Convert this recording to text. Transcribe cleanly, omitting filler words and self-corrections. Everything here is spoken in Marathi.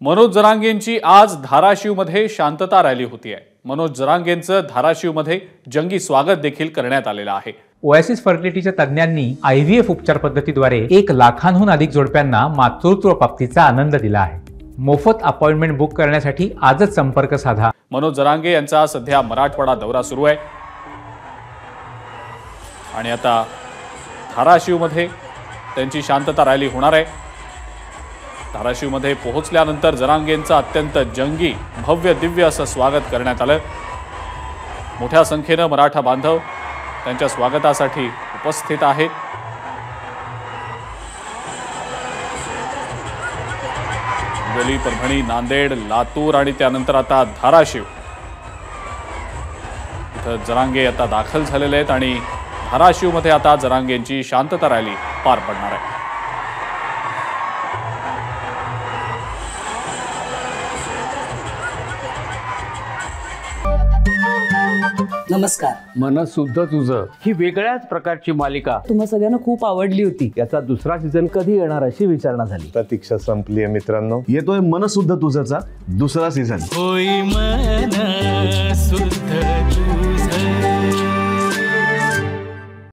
मनोज जरांगेंची आज धाराशिवमध्ये शांतता रॅली होती आहे। मनोज जरांगेंचं धाराशिवमध्ये जंगी स्वागत देखील करण्यात आलेलं आहे। ओएसिस फर्टिलिटीच्या तज्ञांनी IVF उपचार पद्धतीद्वारे 1 लाखांहून अधिक जोडप्यांना मातृत्व प्राप्तीचा आनंद दिला आहे। मोफत अपॉइंटमेंट बुक करण्यासाठी आजच संपर्क साधा। मनोज जरांगे यांचा सध्या मराठवाडा दौरा सुरू आहे आणि आता धाराशिवमध्ये त्यांची शांतता रॅली होणार आहे। धाराशिवमध्ये पोहोचल्यानंतर जरांगेंचं अत्यंत जंगी भव्य दिव्य असं स्वागत करण्यात आलं। मोठ्या संख्येने मराठा बांधव त्यांच्या स्वागतासाठी उपस्थित आहेत। हिंगोली, परभणी, नांदेड, लातूर आणि त्यानंतर आता धाराशिव इथं जरांगे आता दाखल झालेले आहेत आणि धाराशिवमध्ये आता जरांगेंची शांतता रॅली पार पडणार आहे। नमस्कार। मन शुद्ध तुझं ही वेगळ्याच प्रकारची मालिका तुम्हा सगळ्यांना खूप आवडली होती। याचा दुसरा सीझन कधी येणार अशी विचारणा झाली। प्रतीक्षा संपली आहे मित्रांनो, येतोय मन शुद्ध तुझचा दुसरा सीझन। होई मन शुद्ध तुझं